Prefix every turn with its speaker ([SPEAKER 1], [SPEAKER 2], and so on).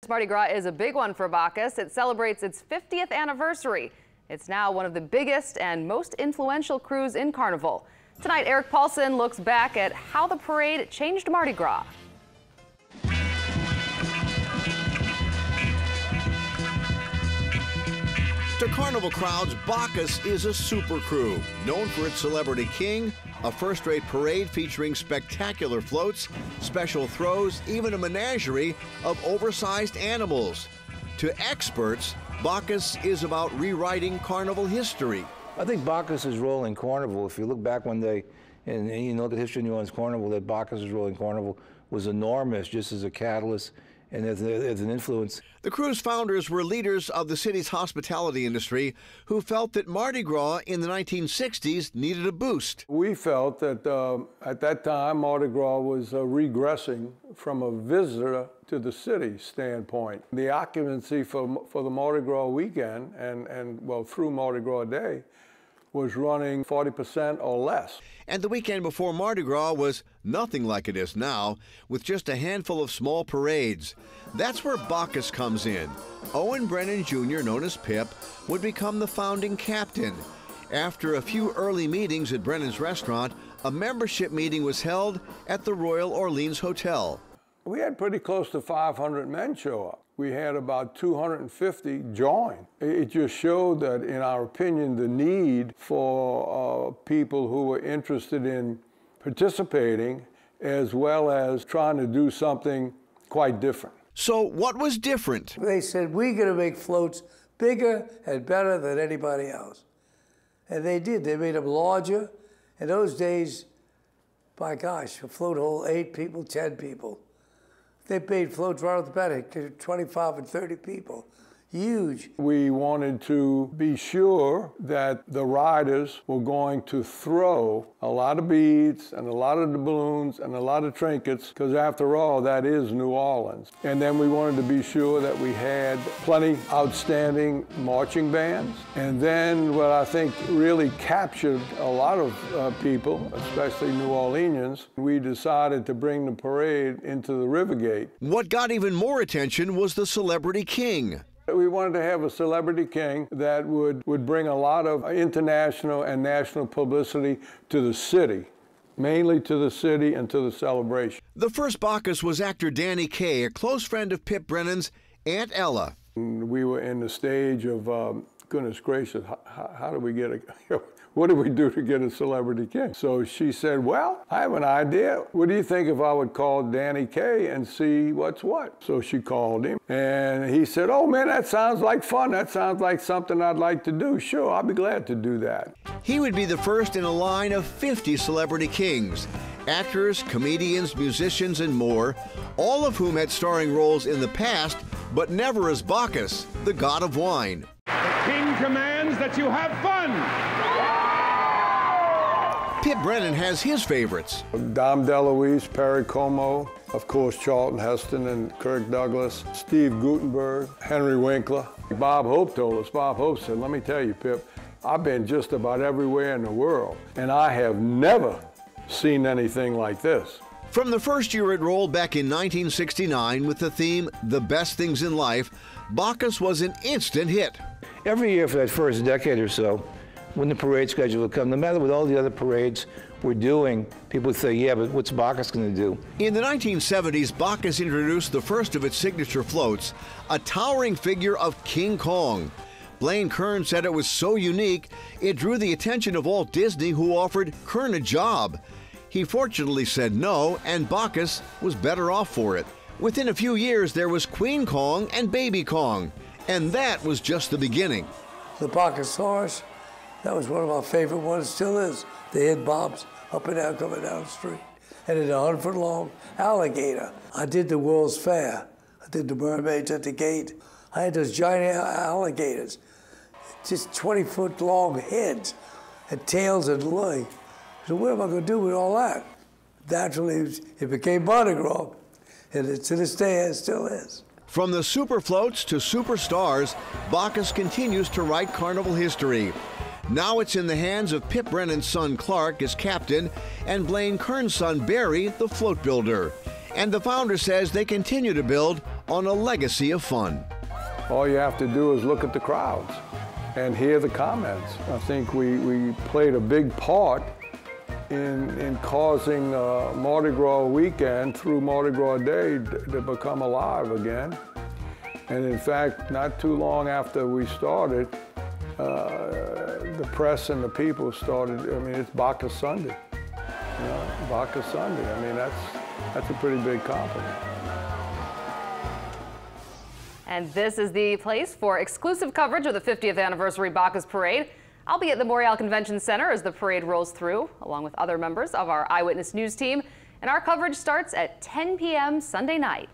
[SPEAKER 1] Mardi Gras is a big one for Bacchus. It celebrates its 50th anniversary. It's now one of the biggest and most influential crews in Carnival. Tonight, Eric Paulson looks back at how the parade changed Mardi Gras.
[SPEAKER 2] To Carnival crowds, Bacchus is a super crew, known for its celebrity king, a first-rate parade featuring spectacular floats, special throws, even a menagerie of oversized animals. To experts, Bacchus is about rewriting Carnival history.
[SPEAKER 3] I think Bacchus's role in Carnival, if you look back one day and you look at history of New Orleans Carnival, that Bacchus's role in Carnival was enormous, just as a catalyst and as an influence.
[SPEAKER 2] The crew's founders were leaders of the city's hospitality industry who felt that Mardi Gras in the 1960s needed a boost.
[SPEAKER 4] We felt that at that time Mardi Gras was regressing from a visitor to the city standpoint. The occupancy for the Mardi Gras weekend and well, through Mardi Gras day was running 40% or less.
[SPEAKER 2] And the weekend before Mardi Gras was nothing like it is now, with just a handful of small parades. That's where Bacchus comes in. Owen Brennan Jr., known as Pip, would become the founding captain. After a few early meetings at Brennan's restaurant, a membership meeting was held at the Royal Orleans Hotel.
[SPEAKER 4] We had pretty close to 500 men show up. We had about 250 join. It just showed that, in our opinion, the need for people who were interested in participating as well as trying to do something quite different.
[SPEAKER 2] So what was different?
[SPEAKER 5] They said, we're going to make floats bigger and better than anybody else. And they did. They made them larger. In those days, by gosh, a float hold 8 people, 10 people. They made floats right off the bat, 25 and 30 people. Huge.
[SPEAKER 4] We wanted to be sure that the riders were going to throw a lot of beads and a lot of the balloons and a lot of trinkets, because after all, that is New Orleans. And then we wanted to be sure that we had plenty outstanding marching bands. And then what I think really captured a lot of people, especially New Orleanians, we decided to bring the parade into the River Gate.
[SPEAKER 2] What got even more attention was the celebrity king.
[SPEAKER 4] We wanted to have a celebrity king that would bring a lot of international and national publicity to the city, mainly to the city and to the celebration.
[SPEAKER 2] The first Bacchus was actor Danny Kaye, a close friend of Pip Brennan's Aunt Ella.
[SPEAKER 4] We were in the stage of, goodness gracious, how do we get a... What do we do to get a celebrity king? So she said, well, I have an idea. What do you think if I would call Danny Kaye and see what's what? So she called him, and he said, oh man, that sounds like fun. That sounds like something I'd like to do. Sure, I'll be glad to do that.
[SPEAKER 2] He would be the first in a line of 50 celebrity kings. Actors, comedians, musicians, and more, all of whom had starring roles in the past, but never as Bacchus, the god of wine.
[SPEAKER 6] The king commands that you have fun.
[SPEAKER 2] Pip Brennan has his favorites.
[SPEAKER 4] Dom DeLuise, Perry Como, of course Charlton Heston and Kirk Douglas, Steve Guttenberg, Henry Winkler. Bob Hope told us, Bob Hope said, let me tell you, Pip, I've been just about everywhere in the world, and I have never seen anything like this.
[SPEAKER 2] From the first year it rolled back in 1969 with the theme, The Best Things in Life, Bacchus was an instant hit.
[SPEAKER 3] Every year for that first decade or so, when the parade schedule would come, no matter what all the other parades were doing, people would say, yeah, but what's Bacchus going to do?
[SPEAKER 2] In the 1970s, Bacchus introduced the first of its signature floats, a towering figure of King Kong. Blaine Kern said it was so unique, it drew the attention of Walt Disney, who offered Kern a job. He fortunately said no, and Bacchus was better off for it. Within a few years, there was Queen Kong and Baby Kong, and that was just the beginning.
[SPEAKER 5] The Bacchus horse, that was one of our favorite ones, still is. They had bobs up and down, coming down the street. And then a 100-foot-long alligator. I did the World's Fair. I did the mermaids at the gate. I had those giant alligators, just 20-foot-long heads and tails and legs. So what am I going to do with all that? Naturally, it became Mardi Gras, and to this day, it still is.
[SPEAKER 2] From the super floats to superstars, Bacchus continues to write Carnival history. Now it's in the hands of Pip Brennan's son Clark as captain and Blaine Kern's son Barry, the float builder. And the founder says they continue to build on a legacy of fun.
[SPEAKER 4] All you have to do is look at the crowds and hear the comments. I think we played a big part in causing Mardi Gras weekend through Mardi Gras Day to become alive again. And in fact, not too long after we started, the press and the people started, I mean, it's Bacchus Sunday. You know, Bacchus Sunday. I mean, that's a pretty big compliment.
[SPEAKER 1] And this is the place for exclusive coverage of the 50th anniversary Bacchus Parade. I'll be at the Montreal Convention Center as the parade rolls through, along with other members of our Eyewitness News team. And our coverage starts at 10 p.m. Sunday night.